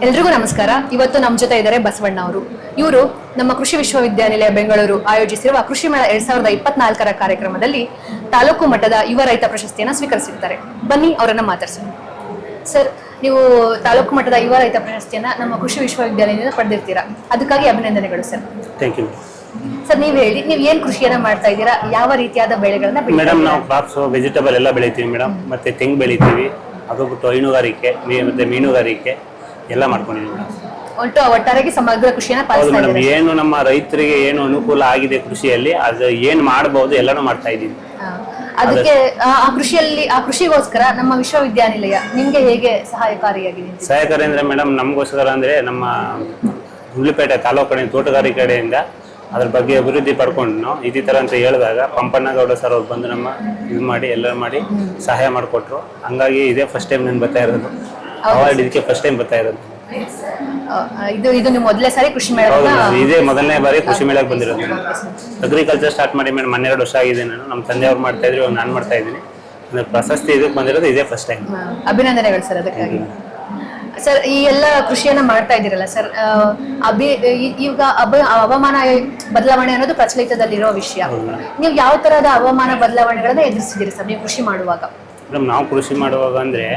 ಎಲ್ರಿಗೂ ನಮಸ್ಕಾರ. ಇವತ್ತು ನಮ್ಮ ಜೊತೆ ಇದ್ದಾರೆ ಬಸವಣ್ಣ ಅವರು. ಇವರು ನಮ್ಮ ಕೃಷಿ ವಿಶ್ವವಿದ್ಯಾನಿಲಯ ಬೆಂಗಳೂರು ಆಯೋಜಿಸಿರುವ ಕೃಷಿ ಮೇಳ 2024ರ ಕಾರ್ಯಕ್ರಮದಲ್ಲಿ ತಾಲೂಕು ಮಟ್ಟದ ಯುವ ರೈತ ಪ್ರಶಸ್ತಿಯನ್ನು ಸ್ವೀಕರಿಸಿರ್ತಾರೆ. ಬನ್ನಿ ಅವರನ್ನ ಮಾತಾಡ್ಸೋಣ. ಸರ್, ನೀವು ತಾಲೂಕು ಮಟ್ಟದ ಯುವ ರೈತ ಪ್ರಶಸ್ತಿಯನ್ನ ನಮ್ಮ ಕೃಷಿ ವಿಶ್ವವಿದ್ಯಾಲಯದಿಂದ ಪಡೆದಿರ್ತೀರಾ, ಅದಕ್ಕಾಗಿ ಅಭಿನಂದನೆಗಳು ಸರ್. Thank you sir. ನೀವು ಹೇಳಿ, ನೀವು ಏನ್ ಕೃಷಿಯನ್ನ ಮಾಡ್ತಾ ಇದ್ದೀರಾ, ಯಾವ ರೀತಿಯಾದ ಬೆಳೆಗಳನ್ನ ಮೇಡಮ್? ನಾವು ಕ್ರಾಪ್ಸ್, ವೆಜಿಟಬಲ್ ಎಲ್ಲ ಬೆಳಿತೀವಿ ಮೇಡಮ್. ಮತ್ತೆ ತೆಂಗು ಬೆಳಿತೀವಿ, ಅದು ಬಿಟ್ಟು ಹೈನುಗಾರಿಕೆ ಮತ್ತೆ ಮೀನುಗಾರಿಕೆ ಎಲ್ಲ ಮಾಡ್ಕೊಂಡಿದ್ದೀವಿ ಮೇಡಮ್. ಒಟ್ಟಾರೆಯಾಗಿ ಸಮಗ್ರ ಕೃಷಿಯನ್ನ ಹೌದು ಮೇಡಮ್. ಏನು ನಮ್ಮ ರೈತರಿಗೆ ಏನು ಅನುಕೂಲ ಆಗಿದೆ ಕೃಷಿಯಲ್ಲಿ, ಅದು ಏನ್ ಮಾಡಬಹುದು ಎಲ್ಲಾನು ಮಾಡ್ತಾ ಇದ್ದೀವಿ. ಅದಕ್ಕೆ ಆ ಕೃಷಿಗೋಸ್ಕರ ನಮ್ಮ ವಿಶ್ವವಿದ್ಯಾನಿಲಯ ನಿಮ್ಗೆ ಹೇಗೆ ಸಹಾಯಕಾರಿಯಾಗಿದೆ? ಸಹಾಯಕಾರಿ ಅಂದ್ರೆ ಮೇಡಮ್, ನಮಗೋಸ್ಕರ ಅಂದ್ರೆ ನಮ್ಮ ಗುಂಡ್ಲುಪೇಟೆ ತಾಲೂಕು ತೋಟಗಾರಿಕೆ ಕಡೆಯಿಂದ ಅದ್ರ ಬಗ್ಗೆ ಅಭಿವೃದ್ಧಿ ಪಡ್ಕೊಂಡು ನಾವು ಇದೇ ತರ ಅಂತ ಹೇಳಿದಾಗ ಪಂಪಣ್ಣಗೌಡ ಸರ್ ಅವ್ರು ಬಂದು ನಮ್ಮ ಇದು ಮಾಡಿ ಎಲ್ಲ ಮಾಡಿ ಸಹಾಯ ಮಾಡಿಕೊಟ್ರು. ಹಂಗಾಗಿ ಇದೇ ಫಸ್ಟ್ ಟೈಮ್ ನಾನು ಬರ್ತಾ ಇರೋದು. ಅವಾರ್ಡ್ ಇದಕ್ಕೆ ಫಸ್ಟ್ ಟೈಮ್ ಬರ್ತಾ ಇರೋದು. ಇದು ನೀವು ಮೊದಲನೇ ಸಾರಿ ಕೃಷಿ ಮೇಳ? ಇದೇ ಮೊದಲನೇ ಬಾರಿ ಕೃಷಿ ಮೇಳಕ್ಕೆ ಬಂದಿರೋದು. ಅಗ್ರಿಕಲ್ಚರ್ ಸ್ಟಾರ್ಟ್ ಮಾಡಿ ಮೇಡಮ್ 12 ವರ್ಷ ಆಗಿದೆ. ನಮ್ಮ ತಂದೆಯವ್ರು ಮಾಡ್ತಾ ಇದ್ರು, ಇವಾಗ ನಾನು ಮಾಡ್ತಾ ಇದ್ದೀನಿ. ಪ್ರಶಸ್ತಿ ಇದಕ್ಕೆ ಬಂದಿರೋದು ಇದೇ ಫಸ್ಟ್ ಟೈಮ್. ಅಭಿನಂದನೆಗಳು ಸರ್ ಅದಕ್ಕಾಗಿ. ಸರ್, ಈ ಎಲ್ಲ ಕೃಷಿಯನ್ನ ಮಾಡ್ತಾ ಇದ್ದೀರಲ್ಲ ಸರ್, ಈಗ ಹವಾಮಾನ ಬದಲಾವಣೆ ಅನ್ನೋದು ಪ್ರಚಲಿತದಲ್ಲಿರೋ ವಿಷಯ. ನೀವು ಯಾವ ತರಹದ ಹವಾಮಾನ ಬದಲಾವಣೆಗಳನ್ನ ಎದುರಿಸಿದ್ದೀರಿ ಸರ್ ನೀವು ಕೃಷಿ ಮಾಡುವಾಗ? ಮೇಡಮ್, ನಾವು ಕೃಷಿ ಮಾಡುವಾಗ ಅಂದರೆ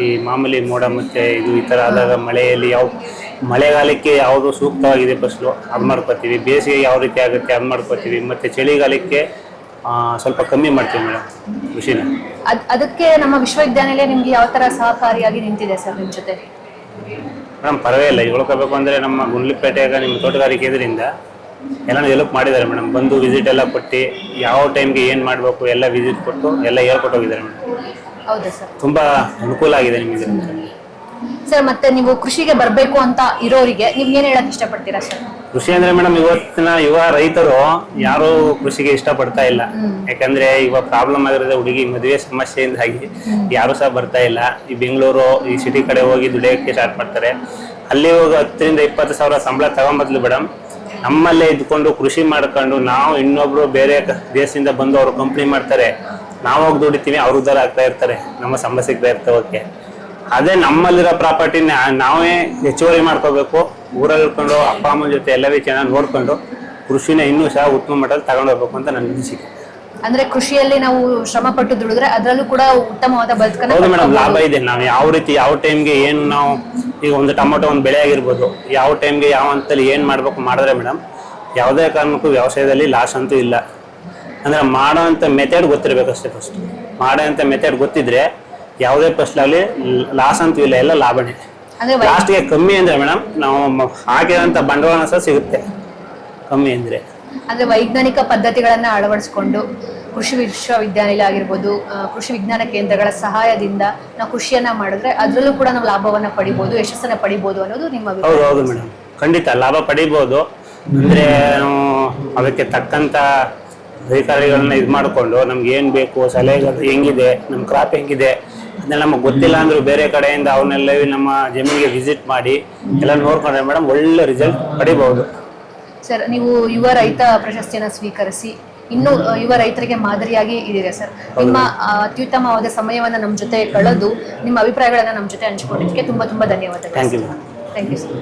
ಈ ಮಾಮೂಲಿ ಮೋಡ ಮತ್ತು ಈ ಥರ ಆದಾಗ ಮಳೆಯಲ್ಲಿ ಮಳೆಗಾಲಕ್ಕೆ ಯಾವುದು ಸೂಕ್ತವಾಗಿದೆ ಫಸಲು ಅದು ಮಾಡ್ಕೋತೀವಿ. ಬೇಸಿಗೆ ಯಾವ ರೀತಿ ಆಗುತ್ತೆ ಅದು ಮಾಡ್ಕೋತೀವಿ. ಮತ್ತು ಚಳಿಗಾಲಕ್ಕೆ ಸ್ವಲ್ಪ ಕಮ್ಮಿ ಮಾಡ್ತೀವಿ ಮೇಡಮ್ ಕೃಷಿನ. ಅದಕ್ಕೆ ನಮ್ಮ ವಿಶ್ವವಿದ್ಯಾನಿಲಯ ನಿಮ್ಗೆ ಯಾವ ಥರ ಸಹಕಾರಿಯಾಗಿ ನಿಂತಿದೆ ಸರ್ ನಿಮ್ಮ ಜೊತೆ? ಮೇಡಮ್, ಪರವಾಗಿಲ್ಲ. ಹೇಳ್ಕೋಬೇಕು ಅಂದರೆ ನಮ್ಮ ಗುಂಡ್ಲುಪೇಟೆಗೆ ನಿಮ್ಮ ತೋಟಗಾರಿಕೆ ಇದರಿಂದ ಎಲ್ಲನೂ ಹೆಲ್ಪ್ ಮಾಡಿದ್ದಾರೆ ಮೇಡಮ್. ಬಂದು ವಿಸಿಟ್ ಎಲ್ಲ ಕೊಟ್ಟು ಯಾವ ಟೈಮ್ಗೆ ಏನು ಮಾಡಬೇಕು ಎಲ್ಲ ವಿಸಿಟ್ ಕೊಟ್ಟು ಎಲ್ಲ ಹೇಳ್ಕೊಟ್ಟು ಹೋಗಿದ್ದಾರೆ ಮೇಡಮ್. ಹೌದಾ ಸರ್? ತುಂಬ ಅನುಕೂಲ ಆಗಿದೆ ನಿಮಗೆ ಸರ್. ಮತ್ತೆ ನೀವು ಕೃಷಿಗೆ ಬರಬೇಕು ಅಂತ ಇರೋರಿಗೆ ನೀವು ಏನು ಹೇಳಕ್ ಇಷ್ಟಪಡ್ತೀರಾ ಸರ್? ಕೃಷಿ ಅಂದ್ರೆ ಮೇಡಮ್, ಇವತ್ತಿನ ಯುವ ರೈತರು ಯಾರು ಕೃಷಿಗೆ ಇಷ್ಟಪಡ್ತಾ ಇಲ್ಲ. ಯಾಕಂದ್ರೆ ಇವಾಗ ಪ್ರಾಬ್ಲಮ್ ಆಗಿರೋದು ಹುಡುಗಿ ಮದುವೆ ಸಮಸ್ಯೆಯಿಂದಾಗಿ ಯಾರು ಸಹ ಬರ್ತಾ ಇಲ್ಲ. ಈ ಬೆಂಗಳೂರು ಈ ಸಿಟಿ ಕಡೆ ಹೋಗಿ ದುಡಿಯೋಕ್ಕೆ ಸ್ಟಾರ್ಟ್ ಮಾಡ್ತಾರೆ. ಅಲ್ಲಿ ಹೋಗಿ 10 ರಿಂದ 20 ಸಾವಿರ ಸಂಬಳ ತಗೊಂಬದ್ಲು ಮೇಡಮ್, ನಮ್ಮಲ್ಲೇ ಇದ್ಕೊಂಡು ಕೃಷಿ ಮಾಡ್ಕೊಂಡು ನಾವು ಇನ್ನೊಬ್ರು ಬೇರೆ ದೇಶದಿಂದ ಬಂದು ಅವರು ಕಂಪ್ನಿ ಮಾಡ್ತಾರೆ, ನಾವು ಹೋಗಿ ದುಡಿತೀವಿ, ಅವ್ರ ಉದ್ಧಾರ ಆಗ್ತಾ ಇರ್ತಾರೆ, ನಮ್ಮ ಸಂಬಳ ಸಿಗ್ತಾ ಇರ್ತವಕ್ಕೆ. ಅದೇ ನಮ್ಮಲ್ಲಿರೋ ಪ್ರಾಪರ್ಟಿ ನಾವೇ ಹೆಚ್ಚುವರಿ ಮಾಡ್ಕೋಬೇಕು. ಊರಲ್ಲಿ ಇಟ್ಕೊಂಡು ಅಪ್ಪ ಅಮ್ಮನ ಜೊತೆ ಎಲ್ಲವೇ ಚೆನ್ನಾಗಿ ನೋಡ್ಕೊಂಡು ಕೃಷಿನ ಇನ್ನೂ ಸಹ ಉತ್ತಮ ಮಟ್ಟದಲ್ಲಿ ತಗೊಂಡು ಹೋಗ್ಬೇಕು ಅಂತ ನನ್ನ ಅನಿಸಿಕೆ. ಅಂದ್ರೆ ಕೃಷಿಯಲ್ಲಿ ನಾವು ಶ್ರಮ ಪಟ್ಟು ದುಡಿದ್ರೆ ಅದರಲ್ಲೂ ಕೂಡ ಉತ್ತಮವಾದ ಬದುಕನ್ನ. ಹೌದು ಮೇಡಮ್, ಲಾಭ ಇದೆ. ನಾವು ಯಾವ ರೀತಿ ಯಾವ ಟೈಮ್ಗೆ ಏನು ನಾವು ಈಗ ಒಂದು ಟೊಮೊಟೊ ಒಂದು ಬೆಳೆ ಆಗಿರ್ಬೋದು, ಯಾವ ಟೈಮ್ಗೆ ಯಾವ ಹಂತದಲ್ಲಿ ಏನು ಮಾಡ್ಬೇಕು ಮಾಡಿದ್ರೆ ಮೇಡಮ್ ಯಾವುದೇ ಕಾರಣಕ್ಕೂ ವ್ಯವಸಾಯದಲ್ಲಿ ಲಾಸ್ ಅಂತೂ ಇಲ್ಲ. ಅಂದ್ರೆ ಮಾಡೋ ಅಂತ ಮೆಥಡ್ ಗೊತ್ತಿರ್ಬೇಕಷ್ಟೇ. ಫಸ್ಟ್ ಮಾಡೋ ಅಂತ ಮೆಥಡ್ ಗೊತ್ತಿದ್ರೆ ಯಾವುದೇ ಫಸ್ಟ್ಲಾಗಲಿ ಲಾಸ್ ಅಂತೂ ಇಲ್ಲ, ಎಲ್ಲ ಲಾಭನೇ. ಲಾಸ್ಟ್ಗೆ ಕಮ್ಮಿ ಅಂದ್ರೆ ಮೇಡಮ್ ನಾವು ಹಾಕಿರೋಂಥ ಬಂಡವಾಳ ಸಹ ಸಿಗುತ್ತೆ ಕಮ್ಮಿ ಅಂದ್ರೆ ವೈಜ್ಞಾನಿಕ ಪದ್ಧತಿಗಳನ್ನ ಅಳವಡಿಸಿಕೊಂಡು ಕೃಷಿ ವಿಶ್ವವಿದ್ಯಾನಿಲಯ ಆಗಿರ್ಬೋದು, ಕೃಷಿ ವಿಜ್ಞಾನ ಕೇಂದ್ರಗಳ ಸಹಾಯದಿಂದ ನಾವು ಕೃಷಿಯನ್ನ ಮಾಡಿದ್ರೆ ಅದರಲ್ಲೂ ಕೂಡ ನಾವು ಲಾಭವನ್ನ ಪಡಿಬಹುದು, ಯಶಸ್ಸನ್ನ ಪಡಿಬಹುದು ಅನ್ನೋದು ನಿಮ್ಮ ಅಭಿಪ್ರಾಯ? ಹೌದು ಮೇಡಮ್, ಖಂಡಿತ ಲಾಭ ಪಡಿಬಹುದು. ಅಂದ್ರೆ ನಾವು ಅದಕ್ಕೆ ತಕ್ಕಂತ ಅಧಿಕಾರಿಗಳನ್ನ ಇದು ಮಾಡಿಕೊಂಡು ನಮ್ಗೆ ಏನ್ ಬೇಕು ಸಲಹೆಗಳು ಹೆಂಗಿದೆ, ನಮ್ಮ ಕ್ರಾಪ್ ಹೆಂಗಿದೆ ಅದನ್ನೆಲ್ಲ ನಮಗೆ ಗೊತ್ತಿಲ್ಲ ಅಂದ್ರೂ ಬೇರೆ ಕಡೆಯಿಂದ ಅವನ್ನೆಲ್ಲ ನಮ್ಮ ಜಮೀನಿಗೆ ವಿಸಿಟ್ ಮಾಡಿ ಎಲ್ಲ ನೋಡ್ಕೊಂಡ್ರೆ ಮೇಡಮ್ ಒಳ್ಳೆ ರಿಸಲ್ಟ್ ಪಡಿಬಹುದು. ಸರ್, ನೀವು ಯುವ ರೈತ ಪ್ರಶಸ್ತಿಯನ್ನು ಸ್ವೀಕರಿಸಿ ಇನ್ನು ಯುವ ರೈತರಿಗೆ ಮಾದರಿಯಾಗಿ ಇದೀರಾ ಸರ್. ನಿಮ್ಮ ಅತ್ಯುತ್ತಮವಾದ ಸಮಯವನ್ನು ನಮ್ಮ ಜೊತೆ ಕಳೆದು ನಿಮ್ಮ ಅಭಿಪ್ರಾಯಗಳನ್ನ ನಮ್ಮ ಜೊತೆ ಹಂಚಿಕೊಂಡಿದ್ದಕ್ಕೆ ತುಂಬಾ ಧನ್ಯವಾದಗಳು. Thank you thank you sir.